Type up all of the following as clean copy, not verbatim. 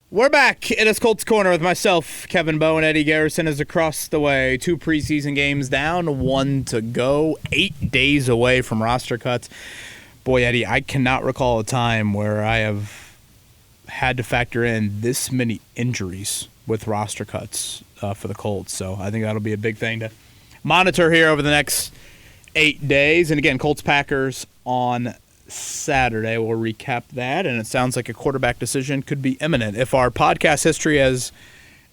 We're back. It is Colts Corner with myself, Kevin Bowe, and Eddie Garrison is across the way. 2 preseason games down, 1 to go. 8 days away from roster cuts. Boy, Eddie, I cannot recall a time where I have had to factor in this many injuries with roster cuts for the Colts. So I think that'll be a big thing to monitor here over the next 8 days. And again, Colts-Packers on Saturday. We'll recap that, and it sounds like a quarterback decision could be imminent. If our podcast history has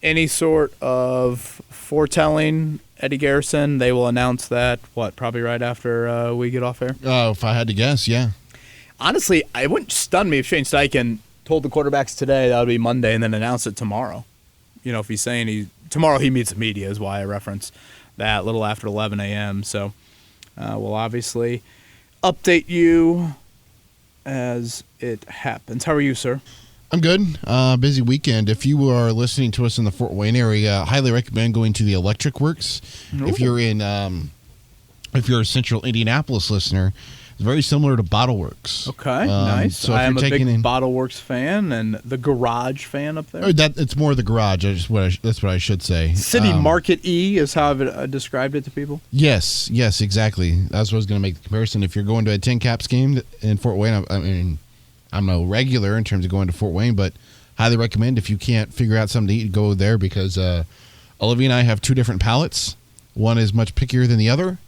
any sort of foretelling, Eddie Garrison, they will announce that, probably right after we get off air? If I had to guess, yeah. Honestly, it wouldn't stun me if Shane Steichen told the quarterbacks today that would be Monday and then announce it tomorrow. You know, if he's saying tomorrow he meets the media is why I reference that, a little after 11 a.m. So we'll obviously update you as it happens. How are you, sir? I'm good. Busy weekend. If you are listening to us in the Fort Wayne area, highly recommend going to the Electric Works. Ooh. If you're a Central Indianapolis listener, it's very similar to Bottle Works. Okay, nice. So I am a big Bottle Works fan and the Garage fan up there. It's more the Garage. That's what I should say. City Market E is how I've described it to people. Yes, exactly. That's what I was going to make the comparison. If you're going to a 10 Caps game in Fort Wayne, I mean, I'm no regular in terms of going to Fort Wayne, but highly recommend if you can't figure out something to eat, go there because Olivia and I have 2 different palates. One is much pickier than the other,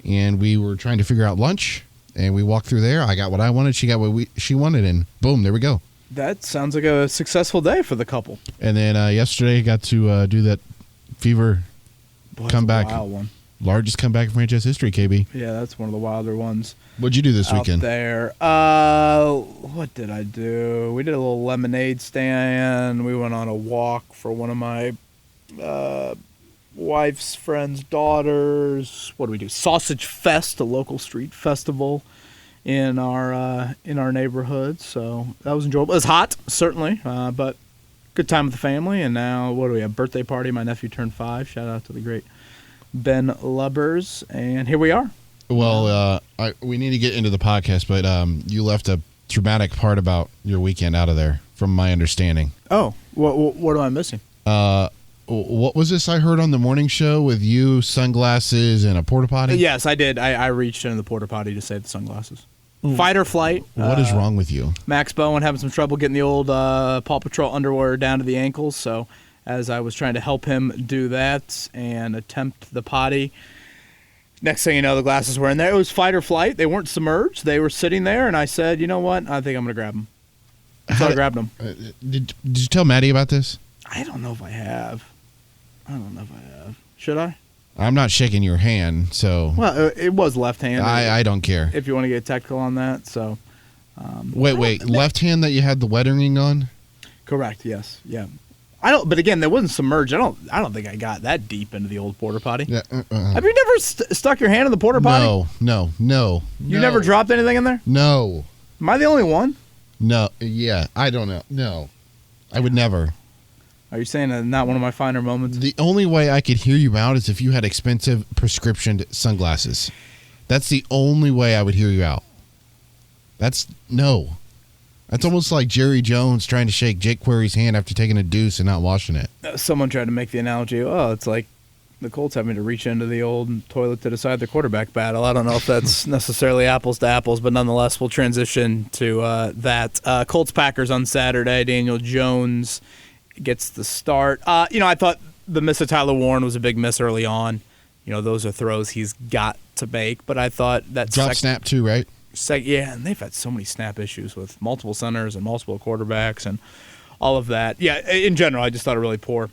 and we were trying to figure out lunch. And we walked through there. I got what I wanted. She got what she wanted. And boom, there we go. That sounds like a successful day for the couple. And then yesterday, got to do that Fever comeback. Wild one. Largest comeback in franchise history, KB. Yeah, that's one of the wilder ones. What'd you do this weekend? There. What did I do? We did a little lemonade stand. We went on a walk for one of my wife's friend's daughters. What do we do? Sausage Fest, a local street festival in our neighborhood. So that was enjoyable. It was hot, certainly, but good time with the family. And now, what do we have? Birthday party. My nephew turned 5. Shout out to the great Ben Lubbers. And here we are. Well, we need to get into the podcast, but you left a dramatic part about your weekend out of there, from my understanding. Oh, what am I missing? What was this I heard on the morning show with you, sunglasses, and a porta potty? Yes, I did. I reached into the porta potty to save the sunglasses. Fight or flight. What is wrong with you? Max Bowen having some trouble getting the old Paw Patrol underwear down to the ankles. So as I was trying to help him do that and attempt the potty, next thing you know, the glasses were in there. It was fight or flight. They weren't submerged. They were sitting there, and I said, you know what? I think I'm going to grab them. So I grabbed them. Did you tell Maddie about this? I don't know if I have. Should I? I'm not shaking your hand, so... Well, it was left-handed. I don't care. If you want to get technical on that, so... Wait. Left hand that you had the wedding ring on? Correct, yes. Yeah. But again, that wasn't submerged. I don't think I got that deep into the old porta potty. Yeah, Have you never stuck your hand in the porta potty? No. You never dropped anything in there? No. Am I the only one? No. Yeah, I don't know. No. I would never. Are you saying that not one of my finer moments? The only way I could hear you out is if you had expensive prescription sunglasses. That's the only way I would hear you out. That's almost like Jerry Jones trying to shake Jake Query's hand after taking a deuce and not washing it. Someone tried to make the analogy, it's like the Colts having to reach into the old toilet to decide their quarterback battle. I don't know if that's necessarily apples to apples, but nonetheless, we'll transition to that. Colts-Packers on Saturday. Daniel Jones gets the start. I thought the miss of Tyler Warren was a big miss early on. Those are throws he's got to make, but I thought that drop snap too, right? Yeah, and they've had so many snap issues with multiple centers and multiple quarterbacks and all of that. Yeah, in general, I just thought a really poor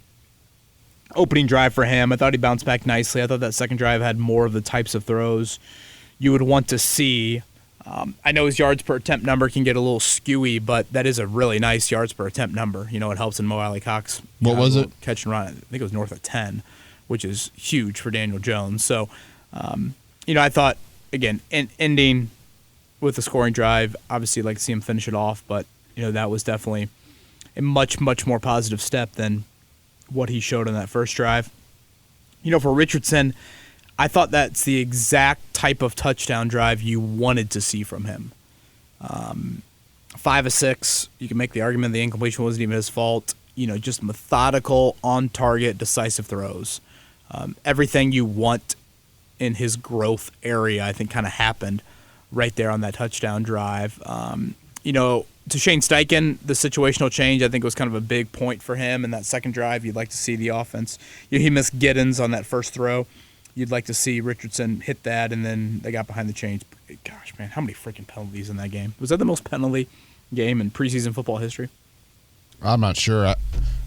opening drive for him. I thought he bounced back nicely. I thought that second drive had more of the types of throws you would want to see. I know his yards per attempt number can get a little skewy, but that is a really nice yards per attempt number. It helps in Mo Alley Cox. What was it? Catch and run. I think it was north of 10, which is huge for Daniel Jones. So, I thought, again, ending with the scoring drive, obviously I'd like to see him finish it off, but, that was definitely a much, much more positive step than what he showed on that first drive. For Richardson, I thought that's the exact type of touchdown drive you wanted to see from him. 5 of 6. You can make the argument the incompletion wasn't even his fault. Just methodical, on-target, decisive throws. Everything you want in his growth area, I think, kind of happened right there on that touchdown drive. To Shane Steichen, the situational change, I think, was kind of a big point for him in that second drive. You'd like to see the offense. He missed Giddens on that first throw. You'd like to see Richardson hit that, and then they got behind the chains. Gosh, man, how many freaking penalties in that game? Was that the most penalty game in preseason football history? I'm not sure.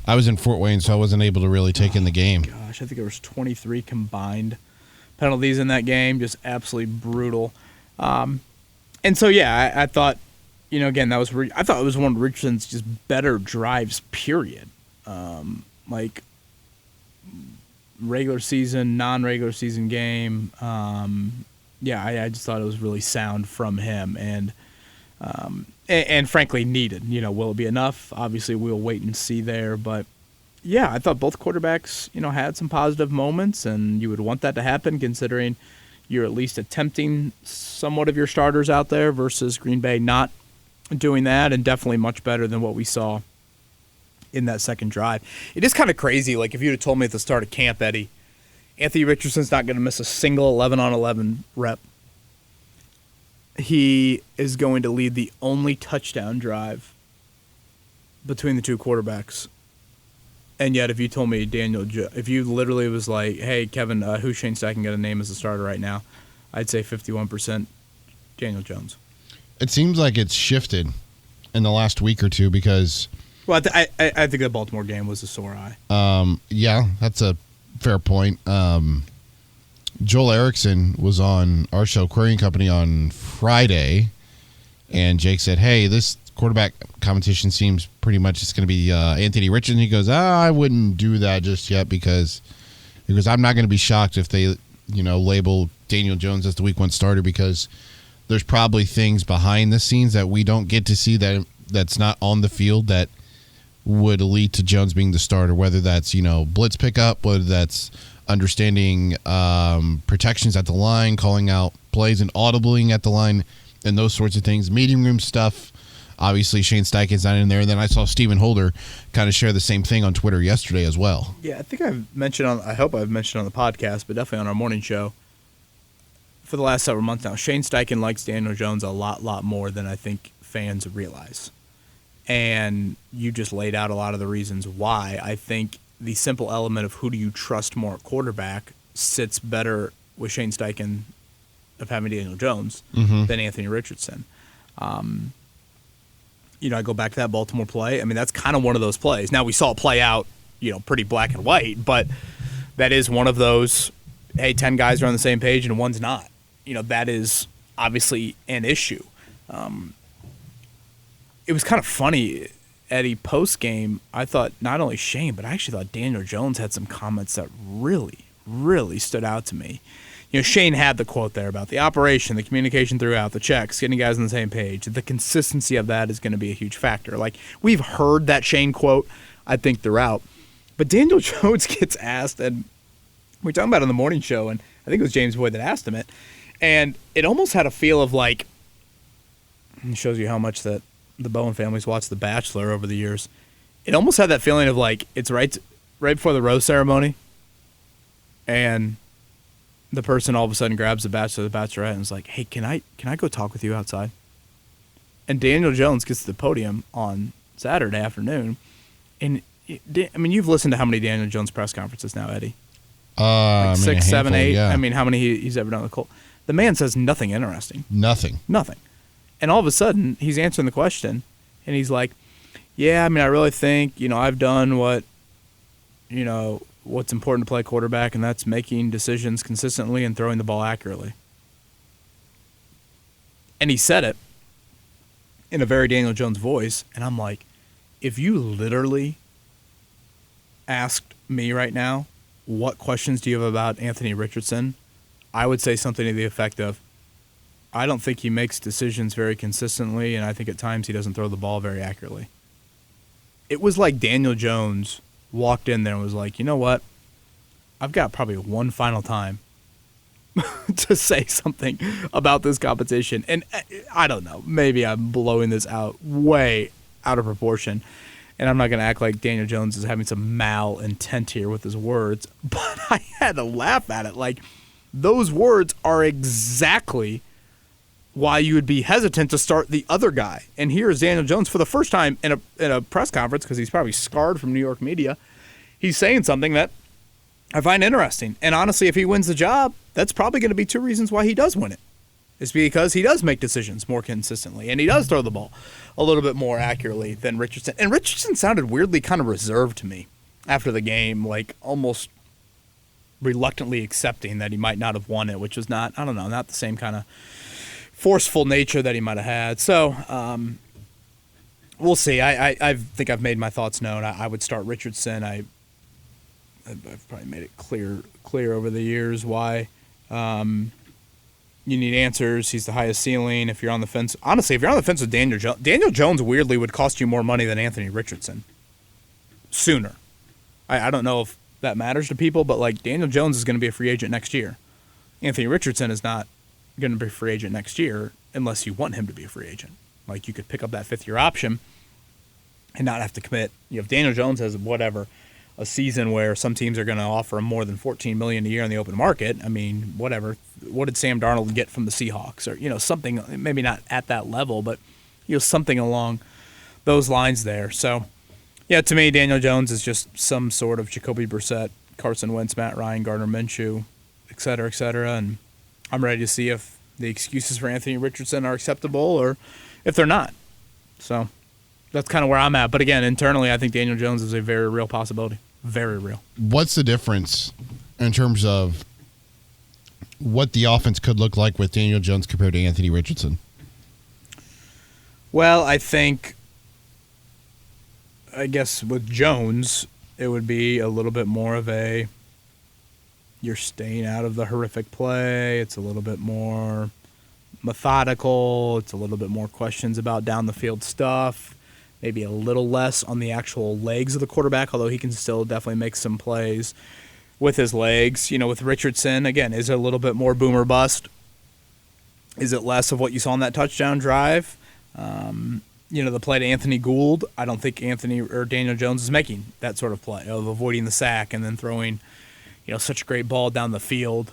I was in Fort Wayne, so I wasn't able to really take in the game. Gosh, I think there was 23 combined penalties in that game. Just absolutely brutal. And so, yeah, I thought, again, I thought it was one of Richardson's just better drives, period. Like regular season, non-regular season game. I just thought it was really sound from him and frankly needed. Will it be enough? Obviously, we'll wait and see there. But, yeah, I thought both quarterbacks, had some positive moments, and you would want that to happen considering you're at least attempting somewhat of your starters out there versus Green Bay not doing that, and definitely much better than what we saw in that second drive. It is kind of crazy. Like, if you'd have told me at the start of camp, Eddie, Anthony Richardson's not going to miss a single 11-on-11 rep. He is going to lead the only touchdown drive between the two quarterbacks. And yet, if you told me if you literally was like, hey, Kevin, who's Shane Steichen got a name as a starter right now, I'd say 51% Daniel Jones. It seems like it's shifted in the last week or two because... Well, I think the Baltimore game was a sore eye. Yeah, that's a fair point. Joel Erickson was on our show, Querying Company, on Friday, and Jake said, hey, this quarterback competition seems pretty much it's going to be Anthony Richardson. He goes, I wouldn't do that just yet because I'm not going to be shocked if they, label Daniel Jones as the week 1 starter because there's probably things behind the scenes that we don't get to see that's not on the field that would lead to Jones being the starter, whether that's, blitz pickup, whether that's understanding protections at the line, calling out plays and audibling at the line, and those sorts of things. Meeting room stuff. Obviously, Shane Steichen's not in there. And then I saw Stephen Holder kind of share the same thing on Twitter yesterday as well. Yeah, I think I hope I've mentioned on the podcast, but definitely on our morning show for the last several months now, Shane Steichen likes Daniel Jones a lot more than I think fans realize. And you just laid out a lot of the reasons why. I think the simple element of who do you trust more at quarterback sits better with Shane Steichen of having Daniel Jones than Anthony Richardson. I go back to that Baltimore play. I mean, that's kind of one of those plays. Now, we saw it play out, pretty black and white, but that is one of those, hey, 10 guys are on the same page and one's not. That is obviously an issue. It was kind of funny, Eddie, post-game, I thought not only Shane, but I actually thought Daniel Jones had some comments that really stood out to me. Shane had the quote there about the operation, the communication throughout, the checks, getting guys on the same page. The consistency of that is going to be a huge factor. Like, we've heard that Shane quote, I think, throughout. But Daniel Jones gets asked, and we were talking about it on the morning show, and I think it was James Boyd that asked him it, and it almost had a feel of like, it shows you how much that the Bowen family's watched The Bachelor over the years. It almost had that feeling of like, it's right before the rose ceremony, and the person all of a sudden grabs the bachelor or the bachelorette and is like, hey, can I go talk with you outside? And Daniel Jones gets to the podium on Saturday afternoon. And, you've listened to how many Daniel Jones press conferences now, Eddie? 6, 7, 8. Yeah. How many he's ever done with Colts. The man says nothing interesting. Nothing. And all of a sudden, he's answering the question, and he's like, yeah, I really think, I've done what, what's important to play quarterback, and that's making decisions consistently and throwing the ball accurately. And he said it in a very Daniel Jones voice, and I'm like, if you literally asked me right now, what questions do you have about Anthony Richardson, I would say something to the effect of, I don't think he makes decisions very consistently, and I think at times he doesn't throw the ball very accurately. It was like Daniel Jones walked in there and was like, you know what? I've got probably one final time to say something about this competition. And I don't know, maybe I'm blowing this out way out of proportion. And I'm not going to act like Daniel Jones is having some malintent here with his words, but I had to laugh at it. Like, those words are exactly why you would be hesitant to start the other guy. And here is Daniel Jones for the first time in a press conference, because he's probably scarred from New York media. He's saying something that I find interesting. And honestly, if he wins the job, that's probably going to be two reasons why he does win it. It's because he does make decisions more consistently, and he does throw the ball a little bit more accurately than Richardson. And Richardson sounded weirdly kind of reserved to me after the game, like almost reluctantly accepting that he might not have won it, which was not, I don't know, not the same kind of forceful nature that he might have had. So we'll see. I think I've made my thoughts known. I would start Richardson. I've probably made it clear over the years why. You need answers. He's the highest ceiling. If you're on the fence, honestly, if you're on the fence with Daniel Jones weirdly would cost you more money than Anthony Richardson sooner. I don't know if that matters to people, but like Daniel Jones is going to be a free agent next year. Anthony Richardson is not going to be a free agent next year unless you want him to be a free agent. Like, you could pick up that fifth-year option and not have to commit. If Daniel Jones has a season where some teams are going to offer him more than $14 million a year on the open market, I mean, whatever. What did Sam Darnold get from the Seahawks? Or, something, maybe not at that level, but, something along those lines there. So, yeah, to me, Daniel Jones is just some sort of Jacoby Brissett, Carson Wentz, Matt Ryan, Gardner Minshew, et cetera, and I'm ready to see if the excuses for Anthony Richardson are acceptable or if they're not. So that's kind of where I'm at. But again, internally, I think Daniel Jones is a very real possibility. Very real. What's the difference in terms of what the offense could look like with Daniel Jones compared to Anthony Richardson? Well, I guess with Jones, it would be a little bit more of you're staying out of the horrific play. It's a little bit more methodical. It's a little bit more questions about down the field stuff. Maybe a little less on the actual legs of the quarterback, although he can still definitely make some plays with his legs. With Richardson, again, is it a little bit more boom or bust? Is it less of what you saw on that touchdown drive? The play to Anthony Gould, I don't think Anthony or Daniel Jones is making that sort of play of avoiding the sack and then throwing, such a great ball down the field.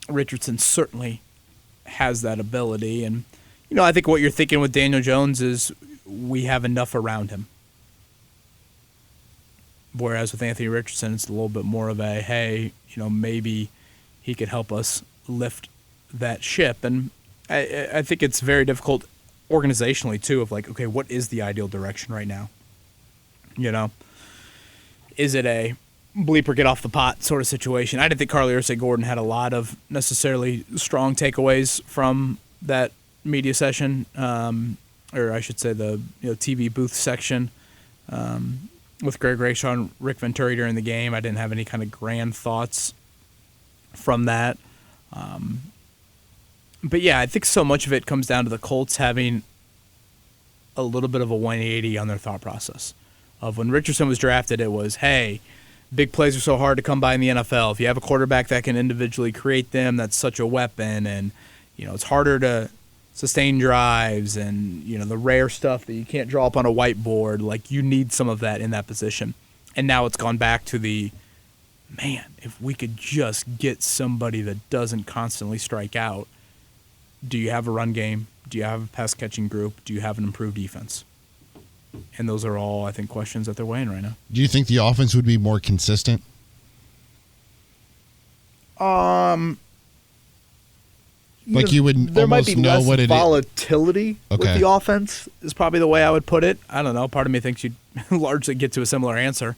Richardson certainly has that ability. And, I think what you're thinking with Daniel Jones is we have enough around him. Whereas with Anthony Richardson, it's a little bit more of hey, maybe he could help us lift that ship. And I think it's very difficult organizationally, too, of okay, what is the ideal direction right now? Is it a bleeper get off the pot sort of situation? I didn't think Carly Ursay-Gordon had a lot of necessarily strong takeaways from that media session, or I should say the TV booth section with Greg Rayshaw and Rick Venturi during the game. I didn't have any kind of grand thoughts from that. But yeah, I think so much of it comes down to the Colts having a little bit of a 180 on their thought process. Of when Richardson was drafted, it was, hey, big plays are so hard to come by in the NFL. If you have a quarterback that can individually create them, that's such a weapon. And, it's harder to sustain drives and, the rare stuff that you can't draw up on a whiteboard. Like, you need some of that in that position. And now it's gone back to man, if we could just get somebody that doesn't constantly strike out. Do you have a run game? Do you have a pass-catching group? Do you have an improved defense? And those are all, I think, questions that they're weighing right now. Do you think the offense would be more consistent? You would there might almost be know less what it is. Volatility with the offense is probably the way I would put it. I don't know. Part of me thinks you'd largely get to a similar answer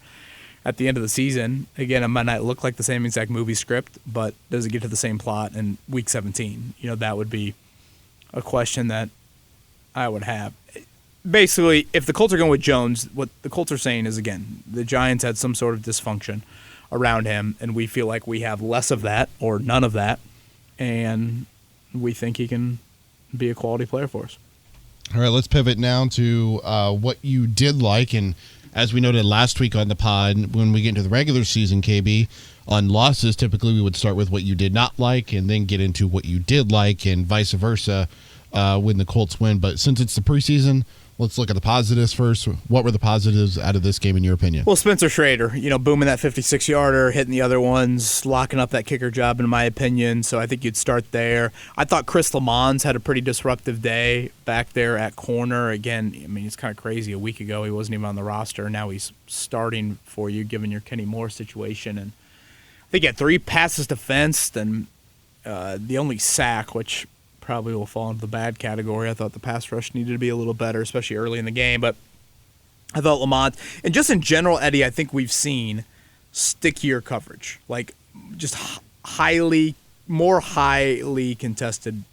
at the end of the season. Again, it might not look like the same exact movie script, but does it get to the same plot in Week 17? That would be a question that I would have. Basically, if the Colts are going with Jones, what the Colts are saying is, again, the Giants had some sort of dysfunction around him, and we feel like we have less of that or none of that, and we think he can be a quality player for us. All right, let's pivot now to what you did like, and as we noted last week on the pod, when we get into the regular season, KB, on losses, typically we would start with what you did not like and then get into what you did like and vice versa when the Colts win. But since it's the preseason, let's look at the positives first. What were the positives out of this game in your opinion? Well, Spencer Schrader, booming that 56-yarder, hitting the other ones, locking up that kicker job in my opinion. So I think you'd start there. I thought Chris Lamons had a pretty disruptive day back there at corner. Again, it's kind of crazy. A week ago he wasn't even on the roster. Now he's starting for you given your Kenny Moore situation. And I think he had 3 passes defensed and the only sack, which probably will fall into the bad category. I thought the pass rush needed to be a little better, especially early in the game. But I thought Lamont, and just in general, Eddie, I think we've seen stickier coverage, like just more highly contested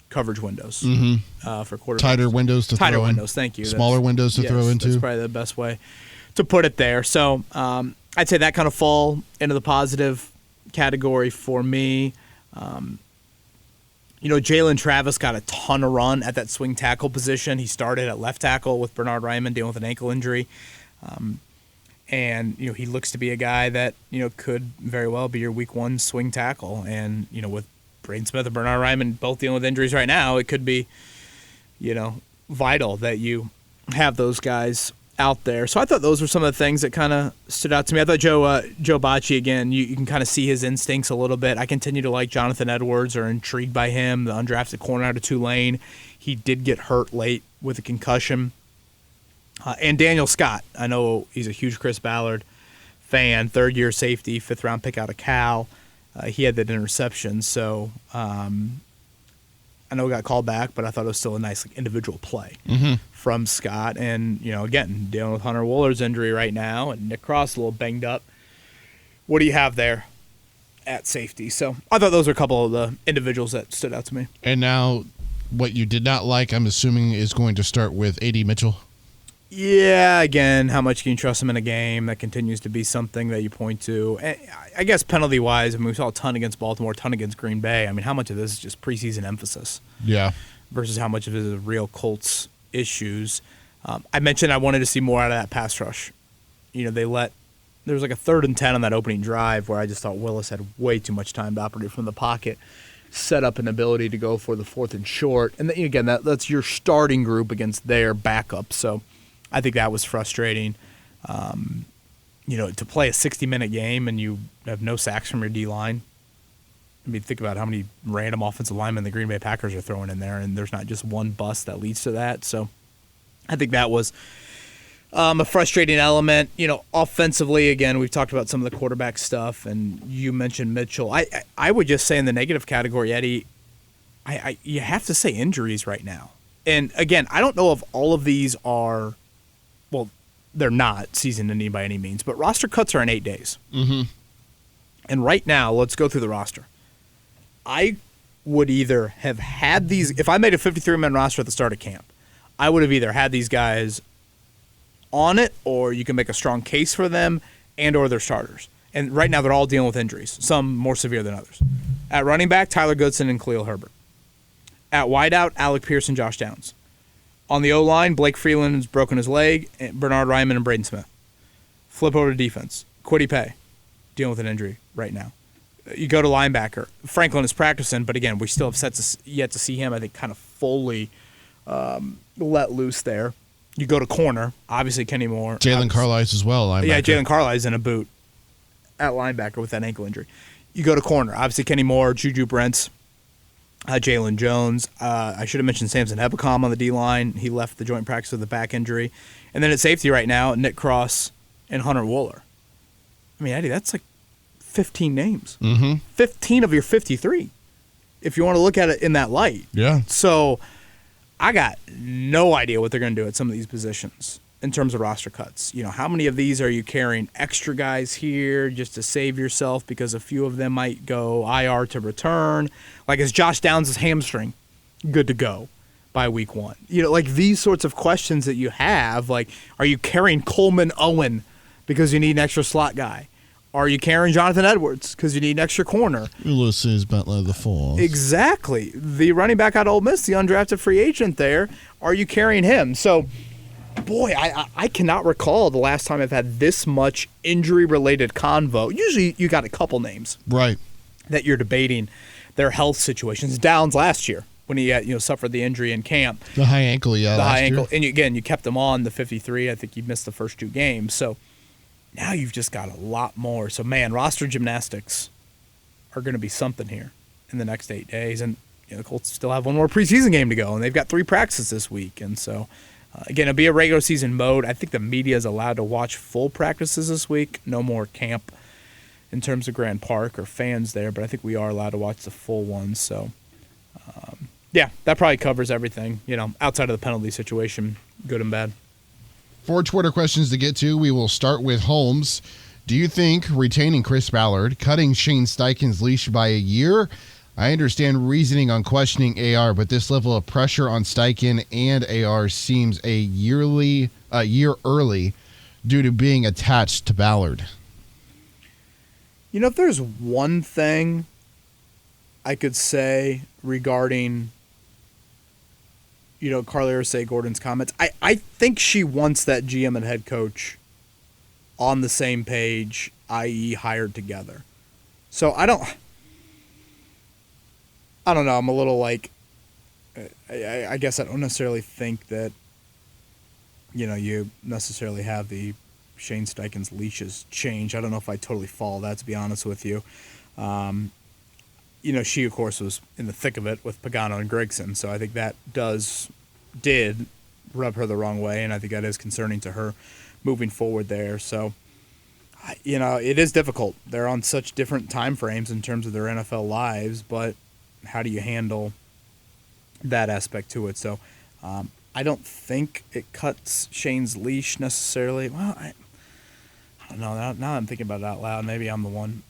coverage windows for quarterbacks. Tighter windows to throw in. Tighter windows, thank you. Smaller windows to throw into. That's probably the best way to put it there. So I'd say that kind of fall into the positive category for me. Jalen Travis got a ton of run at that swing tackle position. He started at left tackle with Bernard Ryman dealing with an ankle injury. And he looks to be a guy that, could very well be your week 1 swing tackle. And, with Braden Smith and Bernard Ryman both dealing with injuries right now, it could be, vital that you have those guys out there. So I thought those were some of the things that kind of stood out to me. I thought Joe Bacci, again, you can kind of see his instincts a little bit. I continue to like Jonathan Edwards or intrigued by him, the undrafted corner out of Tulane. He did get hurt late with a concussion. And Daniel Scott, I know he's a huge Chris Ballard fan, 3rd-year safety, 5th-round pick out of Cal. He had that interception, so I know he got called back, but I thought it was still a nice individual play from Scott. And, again, dealing with Hunter Wooler's injury right now, and Nick Cross a little banged up. What do you have there at safety? So I thought those were a couple of the individuals that stood out to me. And now what you did not like, I'm assuming, is going to start with A.D. Mitchell. Yeah, again, how much can you trust him in a game? That continues to be something that you point to. I guess penalty-wise, we saw a ton against Baltimore, a ton against Green Bay. How much of this is just preseason emphasis? Yeah. Versus how much of it is real Colts issues. I mentioned I wanted to see more out of that pass rush. There was like a 3rd and 10 on that opening drive where I just thought Willis had way too much time to operate from the pocket, set up an ability to go for the 4th and short. And then, again, that's your starting group against their backup. So I think that was frustrating. To play a 60-minute game and you have no sacks from your D-line. Think about how many random offensive linemen the Green Bay Packers are throwing in there, and there's not just one bust that leads to that. So I think that was a frustrating element. Offensively, again, we've talked about some of the quarterback stuff, and you mentioned Mitchell. I would just say in the negative category, Eddie, you have to say injuries right now. And, again, I don't know if all of these are – well, they're not season-ending by any means, but roster cuts are in 8 days. And right now, let's go through the roster. I would either have had these – if I made a 53-man roster at the start of camp, I would have either had these guys on it, or you can make a strong case for them, and or they're starters. And right now, they're all dealing with injuries, some more severe than others. At running back, Tyler Goodson and Khalil Herbert. At wideout, Alec Pierce and Josh Downs. On the O-line, Blake Freeland has broken his leg, Bernard Ryman and Braden Smith. Flip over to defense. Kwity Paye, dealing with an injury right now. You go to linebacker. Franklin is practicing, but again, we still have yet to see him, I think, kind of fully let loose there. You go to corner. Obviously, Kenny Moore. Jalen Carlisle as well. Linebacker. Yeah, Jalen Carlisle's in a boot at linebacker with that ankle injury. You go to corner. Obviously, Kenny Moore, Juju Brents, Jalen Jones. I should have mentioned Samson Ebicom on the D-line. He left the joint practice with a back injury. And then at safety right now, Nick Cross and Hunter Wooler. Eddie, that's like 15 names. 15 of your 53, if you want to look at it in that light. Yeah. So I got no idea what they're going to do at some of these positions in terms of roster cuts. How many of these are you carrying extra guys here just to save yourself because a few of them might go IR to return? Like, is Josh Downs' hamstring good to go by week 1? These sorts of questions that you have, like, are you carrying Coleman Owen because you need an extra slot guy? Are you carrying Jonathan Edwards because you need an extra corner? Ulysses Butler the fourth. Exactly. The running back out of Ole Miss, the undrafted free agent there, are you carrying him? So boy, I cannot recall the last time I've had this much injury-related convo. Usually you got a couple names. Right. That you're debating their health situations. Downs last year when he suffered the injury in camp. The high ankle, The last high ankle. year. And you kept him on the 53. I think he missed the first 2 games. So now you've just got a lot more. So, man, roster gymnastics are going to be something here in the next 8 days. And the Colts still have one more preseason game to go, and they've got 3 practices this week. And so, again, it'll be a regular season mode. I think the media is allowed to watch full practices this week. No more camp in terms of Grand Park or fans there, but I think we are allowed to watch the full ones. So, yeah, that probably covers everything, outside of the penalty situation, good and bad. 4 Twitter questions to get to. We will start with Holmes. Do you think retaining Chris Ballard, cutting Shane Steichen's leash by a year? I understand reasoning on questioning AR, but this level of pressure on Steichen and AR seems a year early due to being attached to Ballard. If there's one thing I could say regarding, Carly Ursay-Gordon's comments, I think she wants that GM and head coach on the same page, i.e. hired together. So I don't know. I'm a little like, I guess I don't necessarily think that, you necessarily have the Shane Steichen's leashes change. I don't know if I totally follow that, to be honest with you. She, of course, was in the thick of it with Pagano and Gregson, so I think that did rub her the wrong way, and I think that is concerning to her moving forward there. So, it is difficult. They're on such different time frames in terms of their NFL lives, but how do you handle that aspect to it? So, I don't think it cuts Shane's leash necessarily. Well, I don't know. Now I'm thinking about it out loud. Maybe I'm the one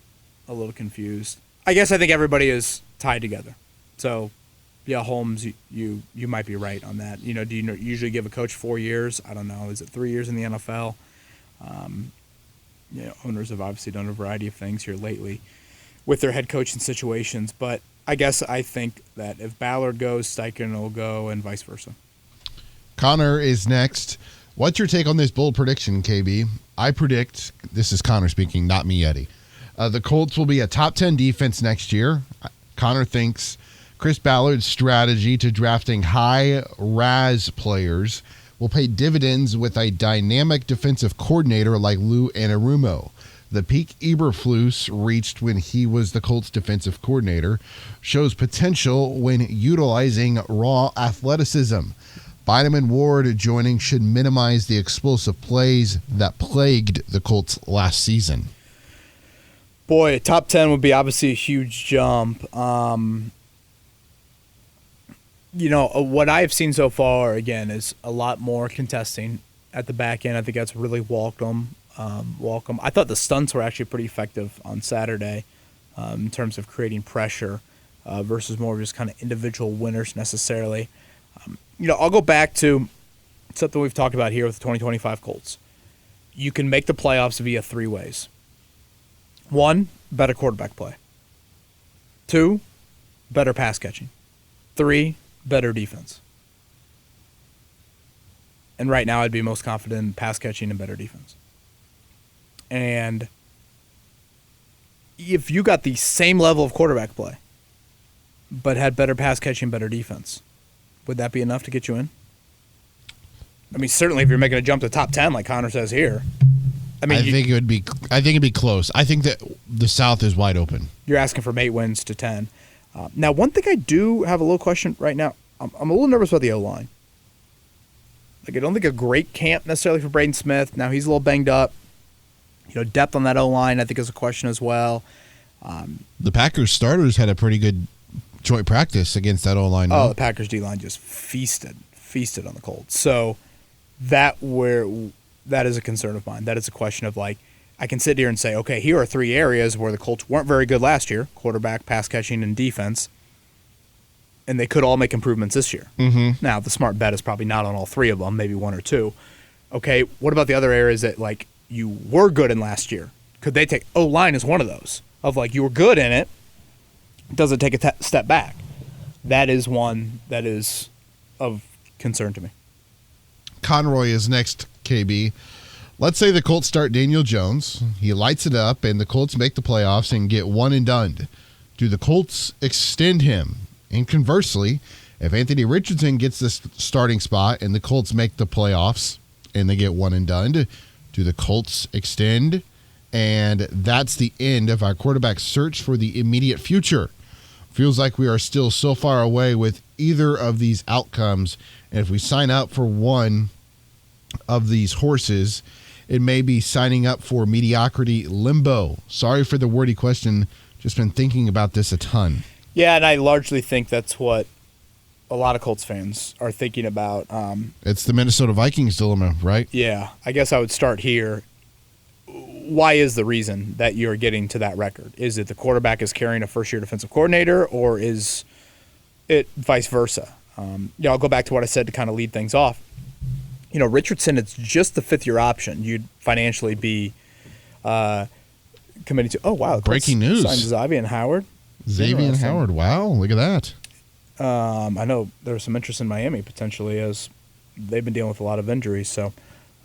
a little confused. I guess I think everybody is tied together. So, yeah, Holmes, you might be right on that. Do you usually give a coach 4 years? I don't know. Is it 3 years in the NFL? Owners have obviously done a variety of things here lately with their head coaching situations. But I think that if Ballard goes, Steichen will go, and vice versa. Connor is next. What's your take on this bold prediction, KB? I predict, this is Connor speaking, not me, Eddie. The Colts will be a top 10 defense next year. Connor thinks Chris Ballard's strategy to drafting high RAS players will pay dividends with a dynamic defensive coordinator like Lou Anarumo. The peak Eberflus reached when he was the Colts defensive coordinator shows potential when utilizing raw athleticism. Bynum and Ward joining should minimize the explosive plays that plagued the Colts last season. Boy, top 10 would be obviously a huge jump. What I've seen so far, again, is a lot more contesting at the back end. I think that's really welcome. I thought the stunts were actually pretty effective on Saturday in terms of creating pressure versus more of just kind of individual winners necessarily. I'll go back to something we've talked about here with the 2025 Colts. You can make the playoffs via 3 ways. 1, better quarterback play. 2, better pass catching. 3, better defense. And right now I'd be most confident in pass catching and better defense. And if you got the same level of quarterback play, but had better pass catching, better defense, would that be enough to get you in? I mean, certainly if you're making a jump to top 10, like Connor says here. I think it'd be close. I think that the South is wide open. You're asking from 8 wins to 10. Now, one thing I do have a little question right now. I'm a little nervous about the O-line. I don't think a great camp necessarily for Braden Smith. Now he's a little banged up. Depth on that O-line I think is a question as well. The Packers starters had a pretty good joint practice against that O-line. Oh, the Packers D-line just feasted on the Colts. So that is a concern of mine. That is a question of I can sit here and say, okay, here are 3 areas where the Colts weren't very good last year: quarterback, pass catching, and defense. And they could all make improvements this year. Mm-hmm. Now, the smart bet is probably not on all 3 of them, maybe 1 or 2. Okay, what about the other areas that you were good in last year? Could they take O-line is one of those of you were good in it. Does it take a step back? That is one that is of concern to me. Conroy is next, KB. Let's say the Colts start Daniel Jones. He lights it up, and the Colts make the playoffs and get one and done. Do the Colts extend him? And conversely, if Anthony Richardson gets this starting spot and the Colts make the playoffs and they get one and done, do the Colts extend? And that's the end of our quarterback search for the immediate future. Feels like we are still so far away with either of these outcomes. And if we sign up for one of these horses, it may be signing up for mediocrity limbo. Sorry for the wordy question. Just been thinking about this a ton. Yeah, and I largely think that's what a lot of Colts fans are thinking about. It's the Minnesota Vikings dilemma, right? Yeah, I guess I would start here. Why is the reason that you're getting to that record? Is it the quarterback is carrying a first-year defensive coordinator, or is it vice versa? I'll go back to what I said to kind of lead things off. Richardson, it's just the fifth-year option. You'd financially be committing to. Oh, wow. Breaking news. Signed Xavier and Howard. Xavier and Howard. Wow, look at that. I know there's some interest in Miami potentially as they've been dealing with a lot of injuries. So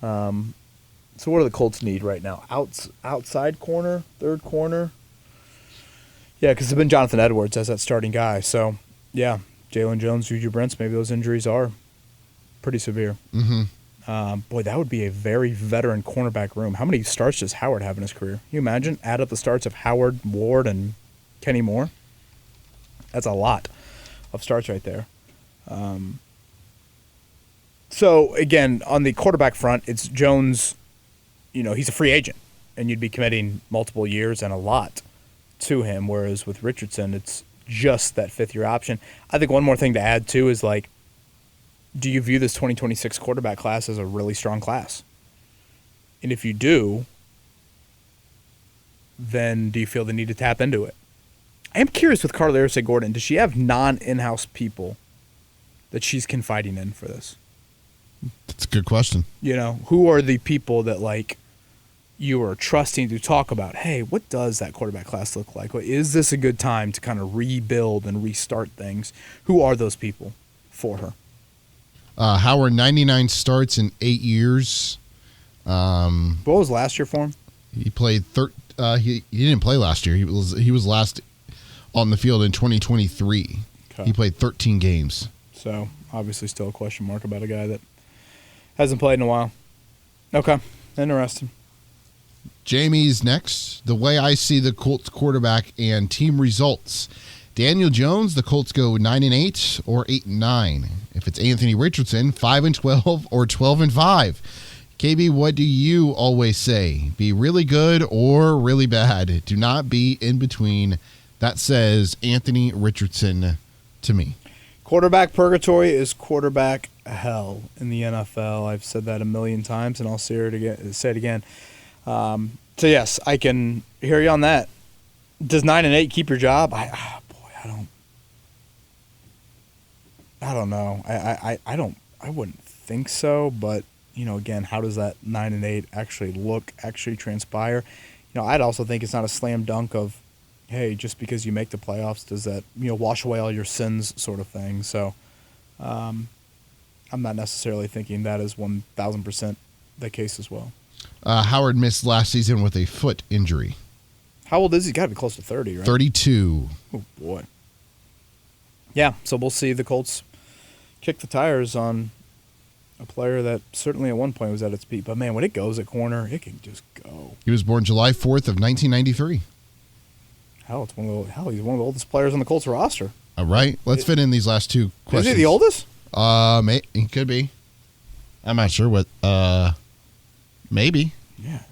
what do the Colts need right now? Outside corner, third corner? Yeah, because it's been Jonathan Edwards as that starting guy. So, yeah, Jalen Jones, Juju Brents, maybe those injuries are pretty severe. Mm-hmm. Boy, that would be a very veteran cornerback room. How many starts does Howard have in his career? Can you imagine? Add up the starts of Howard, Ward, and Kenny Moore. That's a lot of starts right there. So, again, on the quarterback front, it's Jones. He's a free agent, and you'd be committing multiple years and a lot to him, whereas with Richardson, it's just that fifth-year option. I think one more thing to add, too, is, do you view this 2026 quarterback class as a really strong class? And if you do, then do you feel the need to tap into it? I am curious with Carla Gordon, does she have non-in-house people that she's confiding in for this? That's a good question. Who are the people that, you are trusting to talk about, hey, what does that quarterback class look like? Is this a good time to kind of rebuild and restart things? Who are those people for her? Howard, 99 starts in 8 years. What was last year for him? He played he didn't play last year. He was last on the field in 2023. Okay. He played 13 games. So, obviously still a question mark about a guy that hasn't played in a while. Okay. Interesting. Jamie's next. The way I see the Colts quarterback and team results. Daniel Jones, the Colts go 9-8 or 8-9. If it's Anthony Richardson, 5-12 or 12-5. KB, what do you always say? Be really good or really bad. Do not be in between. That says Anthony Richardson to me. Quarterback purgatory is quarterback hell in the NFL. I've said that a million times, and I'll say it again. So, yes, I can hear you on that. Does 9-8 keep your job? I don't know. I wouldn't think so, but again, how does that 9-8 actually transpire? I'd also think it's not a slam dunk of, hey, just because you make the playoffs, does that wash away all your sins, sort of thing. So, I'm not necessarily thinking that is 1,000% the case as well. Howard missed last season with a foot injury. How old is he? Got to be close to 30, right? 32. Oh, boy. Yeah, so we'll see the Colts kick the tires on a player that certainly at one point was at its peak. But, man, when it goes at corner, it can just go. He was born July 4th of 1993. He's one of the oldest players on the Colts roster. All right. Let's fit in these last two questions. Is he the oldest? He could be. I'm not sure what. Maybe. Yeah,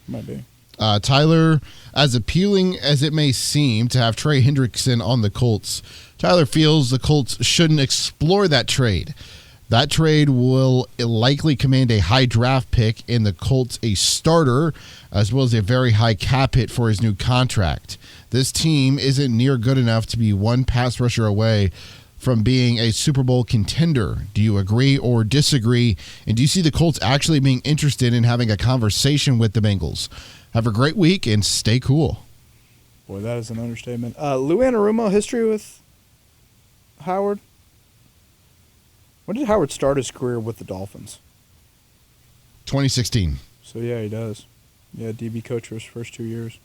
might be. Tyler, as appealing as it may seem to have Trey Hendrickson on the Colts, Tyler feels the Colts shouldn't explore that trade. That trade will likely command a high draft pick and the Colts a starter, as well as a very high cap hit for his new contract. This team isn't near good enough to be one pass rusher away from being a Super Bowl contender. Do you agree or disagree? And do you see the Colts actually being interested in having a conversation with the Bengals? Have a great week and stay cool. Boy, that is an understatement. Lou Anarumo, history with Howard? When did Howard start his career with the Dolphins? 2016. So, yeah, he does. Yeah, DB coach for his first 2 years.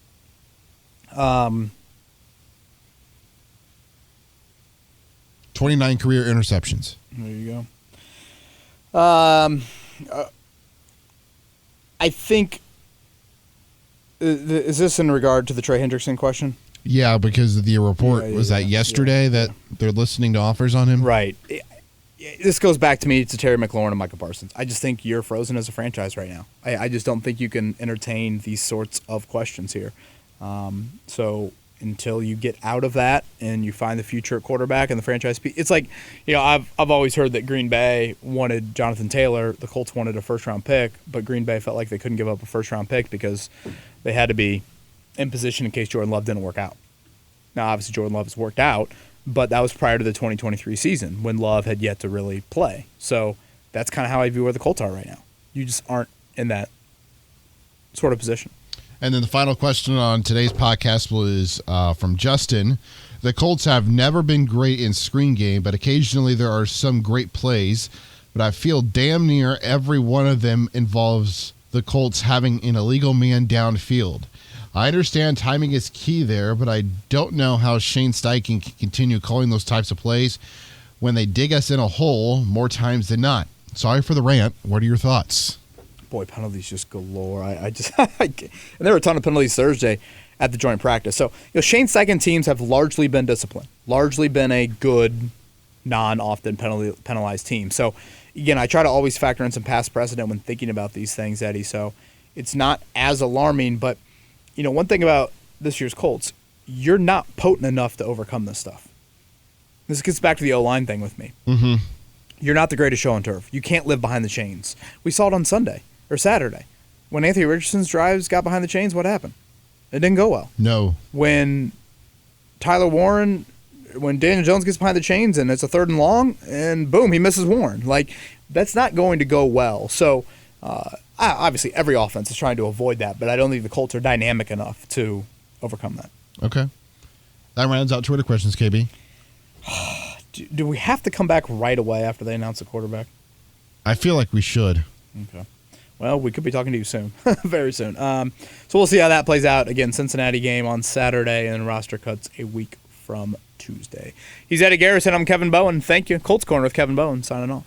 29 career interceptions. There you go. I think, is this in regard to the Trey Hendrickson question? Yeah, because the report was that yesterday that they're listening to offers on him. Right. This goes back to me to Terry McLaurin and Micah Parsons. I just think you're frozen as a franchise right now. I just don't think you can entertain these sorts of questions here. So until you get out of that and you find the future at quarterback and the franchise, it's like, I've always heard that Green Bay wanted Jonathan Taylor, the Colts wanted a first-round pick, but Green Bay felt like they couldn't give up a first-round pick because they had to be in position in case Jordan Love didn't work out. Now, obviously, Jordan Love has worked out, but that was prior to the 2023 season when Love had yet to really play. So that's kind of how I view where the Colts are right now. You just aren't in that sort of position. And then the final question on today's podcast was from Justin. The Colts have never been great in screen game, but occasionally there are some great plays. But I feel damn near every one of them involves the Colts having an illegal man downfield. I understand timing is key there, but I don't know how Shane Steichen can continue calling those types of plays when they dig us in a hole more times than not. Sorry for the rant. What are your thoughts? Boy, penalties just galore. And there were a ton of penalties Thursday at the joint practice. So, Shane Steichen teams have largely been disciplined, largely been a good, non-often penalized team. So, again, I try to always factor in some past precedent when thinking about these things, Eddie. So, it's not as alarming, but one thing about this year's Colts, you're not potent enough to overcome this stuff. This gets back to the O-line thing with me. Mm-hmm. You're not the greatest show on turf. You can't live behind the chains. We saw it on Sunday or Saturday. When Anthony Richardson's drives got behind the chains, what happened? It didn't go well. No. When Daniel Jones gets behind the chains and it's a 3rd and long, and boom, he misses Warren. That's not going to go well. So, obviously, every offense is trying to avoid that, but I don't think the Colts are dynamic enough to overcome that. Okay. That rounds out Twitter questions, KB. Do we have to come back right away after they announce the quarterback? I feel like we should. Okay. Well, we could be talking to you soon, very soon. So we'll see how that plays out. Again, Cincinnati game on Saturday, and roster cuts a week from Tuesday. He's Eddie Garrison. I'm Kevin Bowen. Thank you. Colts Corner with Kevin Bowen signing off.